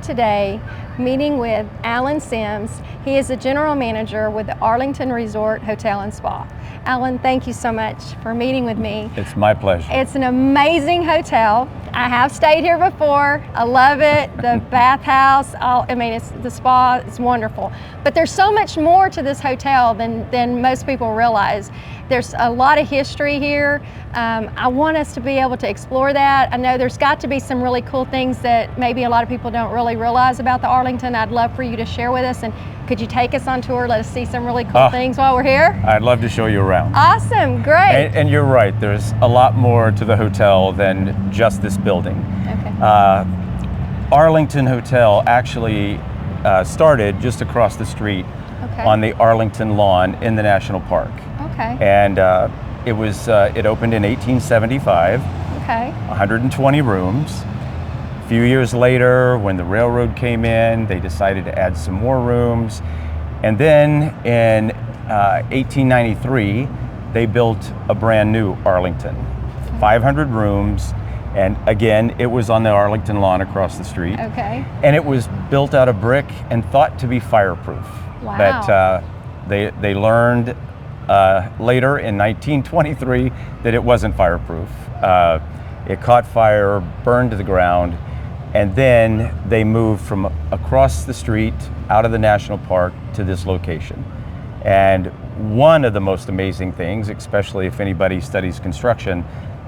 today meeting with Alan Sims. He is the general manager with the Arlington Resort Hotel and Spa. Alan, thank you so much for meeting with me. It's my pleasure. It's an amazing hotel. I have stayed here before. I love it. The bathhouse, it's the spa, it's wonderful. But there's so much more to this hotel than most people realize. There's a lot of history here. I want us to be able to explore that. I know there's got to be some really cool things that maybe a lot of people don't really realize about the Arlington. I'd love for you to share with us. And could you take us on tour, let us see some really cool things while we're here? I'd love to show you around. Awesome, great. And you're right, there's a lot more to the hotel than just this building. Okay. Arlington Hotel actually started just across the street on the Arlington lawn in the National Park. Okay. And it opened in 1875. Okay. 120 rooms. A few years later, when the railroad came in, they decided to add some more rooms. And then in 1893, they built a brand new Arlington, 500 rooms. And again, it was on the Arlington lawn across the street. Okay. And it was built out of brick and thought to be fireproof. Wow. But they learned later in 1923 that it wasn't fireproof. It caught fire, burned to the ground, and then they moved from across the street out of the national park to this location. And one of the most amazing things, especially if anybody studies construction,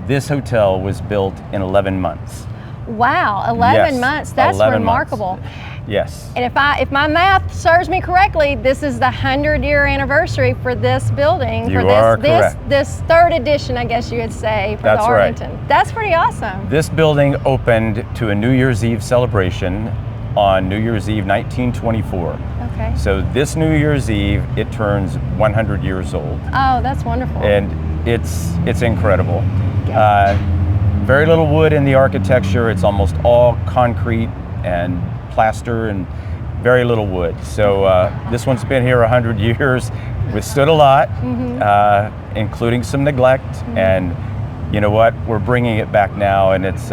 this hotel was built in 11 months. Wow, 11 months, that's 11 remarkable. months. Yes. And if my math serves me correctly, this is the 100-year anniversary for this building. You for are correct. This third edition, I guess you would say, for That's the Arlington. right. That's pretty awesome. This building opened to a New Year's Eve celebration on New Year's Eve 1924. Okay. So this New Year's Eve, it turns 100 years old. Oh, that's wonderful. And it's incredible. Very little wood in the architecture. It's almost all concrete and plaster and very little wood. So this one's been here 100 years, withstood a lot, including some neglect. And you know what? We're bringing it back now, and it's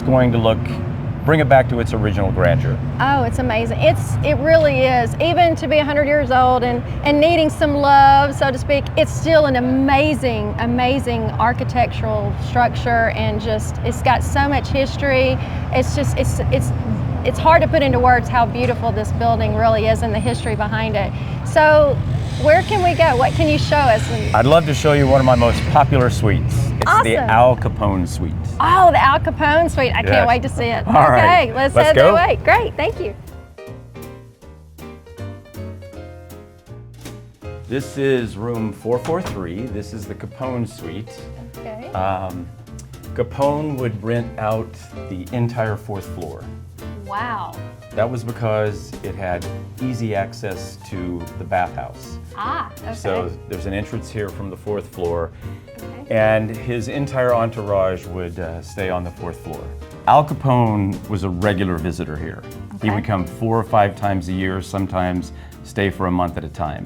going to bring it back to its original grandeur. Oh, it's amazing. It really is. Even to be 100 years old and needing some love, so to speak, it's still an amazing, amazing architectural structure, and just it's got so much history. It's hard to put into words how beautiful this building really is and the history behind it. So where can we go? What can you show us? I'd love to show you one of my most popular suites. It's awesome. The Al Capone Suite. Oh, the Al Capone Suite. I can't wait to see it. All right. Okay, let's Let's head go. that way. Great, thank you. This is room 443. This is the Capone Suite. Okay. Capone would rent out the entire fourth floor. Wow. That was because it had easy access to the bathhouse. Ah, okay. So there's an entrance here from the fourth floor, Okay. and his entire entourage would stay on the fourth floor. Al Capone was a regular visitor here. He Okay. would come 4 or 5 times a year, sometimes stay for a month at a time.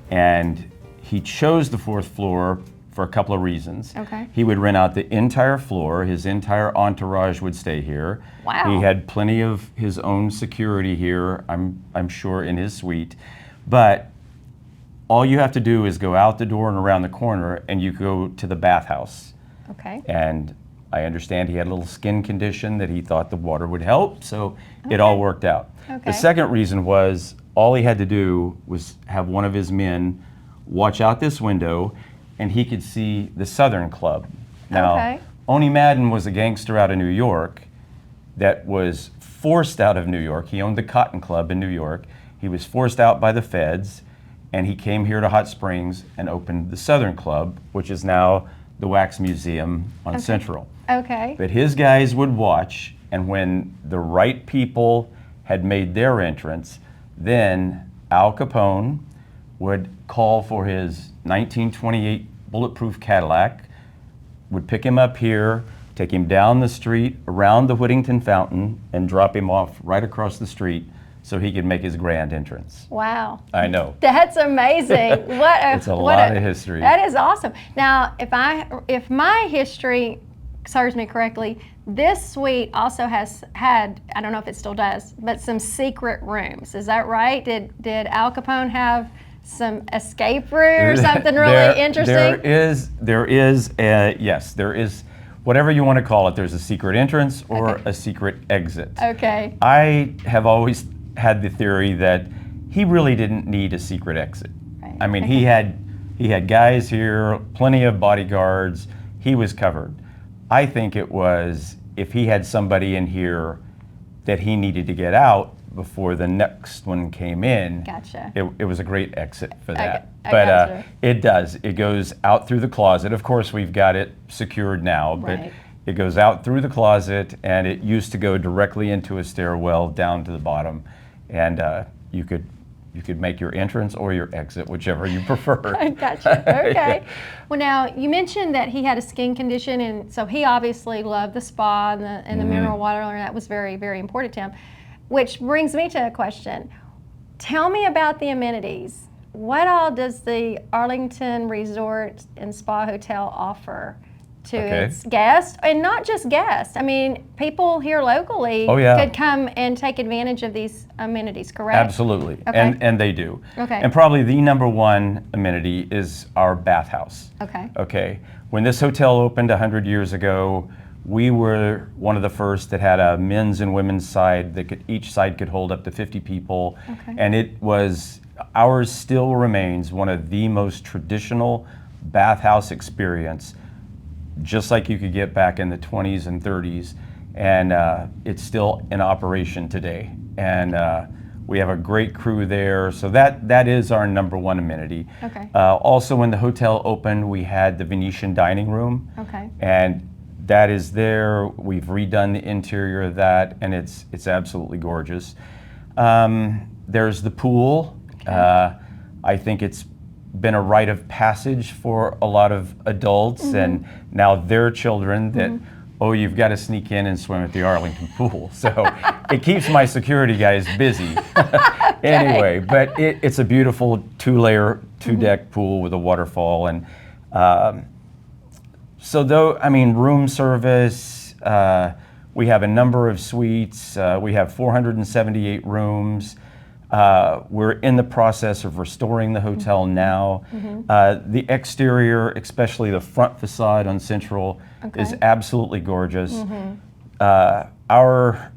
And he chose the fourth floor for a couple of reasons. Okay. He would rent out the entire floor. His entire entourage would stay here. Wow. He had plenty of his own security here, I'm sure, in his suite. But all you have to do is go out the door and around the corner, and you go to the bathhouse. Okay. And I understand he had a little skin condition that he thought the water would help, so it all worked out. Okay. The second reason was all he had to do was have one of his men watch out this window, and he could see the Southern Club. Now, Okay. Oney Madden was a gangster out of New York that was forced out of New York. He owned the Cotton Club in New York. He was forced out by the feds, and he came here to Hot Springs and opened the Southern Club, which is now the Wax Museum on Central. Okay. But his guys would watch, and when the right people had made their entrance, then Al Capone would call for his 1928 bulletproof Cadillac, would pick him up here, take him down the street, around the Whittington Fountain, and drop him off right across the street so he could make his grand entrance. Wow. I know. That's amazing. It's a lot of history. That is awesome. Now, if my history serves me correctly, this suite also had, I don't know if it still does, but some secret rooms. Is that right? Did Al Capone have some escape room or something really interesting? Yes, there is, whatever you want to call it, there's a secret entrance or Okay. a secret exit. Okay. I have always had the theory that he really didn't need a secret exit. Right. I mean, Okay. he had guys here, plenty of bodyguards, he was covered. I think it was if he had somebody in here that he needed to get out before the next one came in. Gotcha. It was a great exit for that. I But gotcha. it does. It goes out through the closet. Of course, we've got it secured now, but Right. it goes out through the closet, and it used to go directly into a stairwell down to the bottom, and you could make your entrance or your exit, whichever you prefer. Gotcha. Okay. Well, now you mentioned that he had a skin condition, and so he obviously loved the spa and the mineral water, and that was very, very important to him. Which brings me to a question. Tell me about the amenities. What all does the Arlington Resort and Spa Hotel offer to its guests, and not just guests? I mean, people here locally could come and take advantage of these amenities, correct? Absolutely, Okay. and they do. Okay. And probably the number one amenity is our bathhouse. Okay. Okay. When this hotel opened 100 years ago, we were one of the first that had a men's and women's side that each side could hold up to 50 people. Okay. And ours still remains one of the most traditional bathhouse experience, just like you could get back in the 20s and 30s. And it's still in operation today. And we have a great crew there. So that is our number one amenity. Okay. Also, when the hotel opened, we had the Venetian dining room. Okay. And that is there. We've redone the interior of that, and it's absolutely gorgeous. There's the pool. Okay. I think it's been a rite of passage for a lot of adults, and now their children that, oh, you've got to sneak in and swim at the Arlington pool. So it keeps my security guys busy. Anyway, but it's a beautiful two-layer, two-deck pool with a waterfall, and so room service, we have a number of suites. We have 478 rooms. We're in the process of restoring the hotel now. The exterior, especially the front facade on Central, is absolutely gorgeous. Our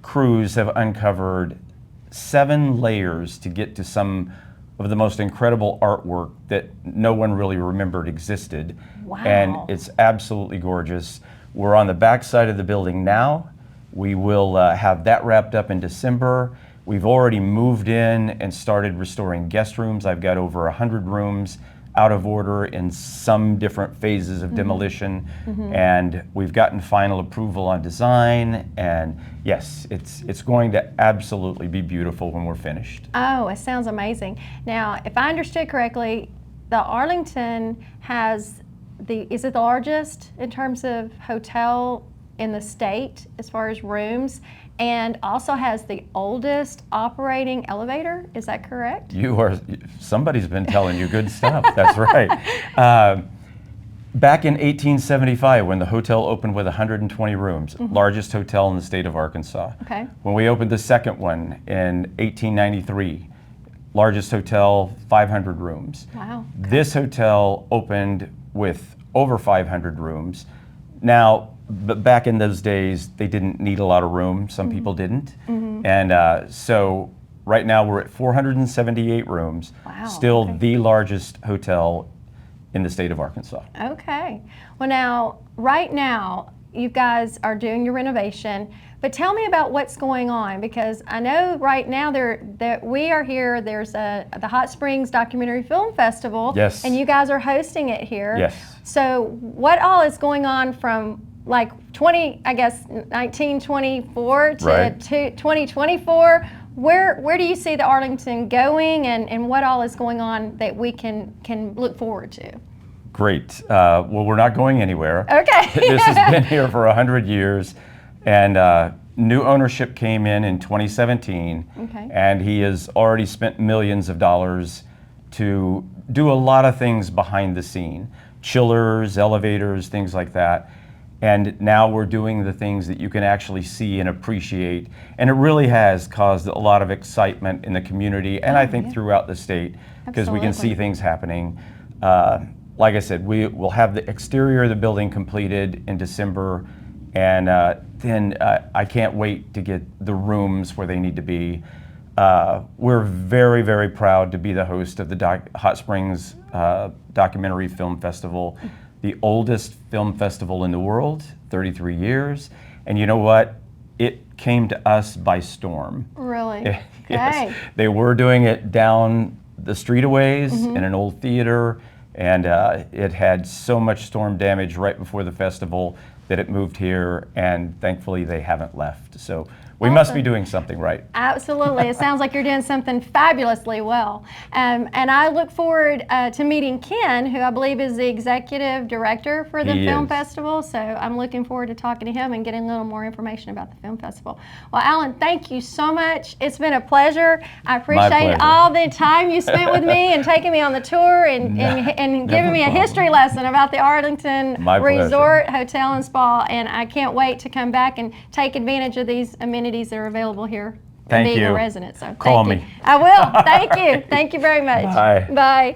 crews have uncovered 7 layers to get to some of the most incredible artwork that no one really remembered existed. Wow. And it's absolutely gorgeous. We're on the back side of the building now. We will have that wrapped up in December. We've already moved in and started restoring guest rooms. I've got over 100 rooms out of order in some different phases of demolition. And we've gotten final approval on design. And yes, it's going to absolutely be beautiful when we're finished. Oh, it sounds amazing. Now, if I understood correctly, the Arlington is it the largest in terms of hotel in the state as far as rooms, and also has the oldest operating elevator? Is that correct? Somebody's been telling you good stuff. That's right. Back in 1875, when the hotel opened with 120 rooms, largest hotel in the state of Arkansas. Okay. When we opened the second one in 1893, largest hotel, 500 rooms. Wow. This hotel opened with over 500 rooms. Now, but back in those days, they didn't need a lot of room. Some people didn't. And so right now we're at 478 rooms. Wow, Still okay. the largest hotel in the state of Arkansas. Okay. Well, now, right now, you guys are doing your renovation, but tell me about what's going on, because I know right now that we are here, there's the Hot Springs Documentary Film Festival. Yes. And you guys are hosting it here. Yes. So what all is going on from like 1924 to Right. 2024? Where do you see the Arlington going, and what all is going on that we can look forward to? Great. Well, we're not going anywhere. Okay. This has been here for 100 years, and new ownership came in 2017, Okay. and he has already spent millions of dollars to do a lot of things behind the scene, chillers, elevators, things like that. And now we're doing the things that you can actually see and appreciate. And it really has caused a lot of excitement in the community, and I think throughout the state, because we can see things happening. Like I said, we will have the exterior of the building completed in December, and then I can't wait to get the rooms where they need to be. We're very, very proud to be the host of the Hot Springs Documentary Film Festival, the oldest film festival in the world, 33 years. And you know what? It came to us by storm. Really? Yes. They were doing it down the street a ways in an old theater, and it had so much storm damage right before the festival that it moved here, and thankfully they haven't left. So we must be doing something right. Absolutely. It sounds like you're doing something fabulously well. And I look forward to meeting Ken, who I believe is the executive director for the film festival. So I'm looking forward to talking to him and getting a little more information about the film festival. Well, Alan, thank you so much. It's been a pleasure. I appreciate all the time you spent with me and taking me on the tour and giving me a history lesson about the Arlington Resort Hotel and Spa. And I can't wait to come back and take advantage of these amenities that are available here. Thank being you. a resident. So Call thank me. you. I will. Thank you. Thank you very much. Bye. Bye.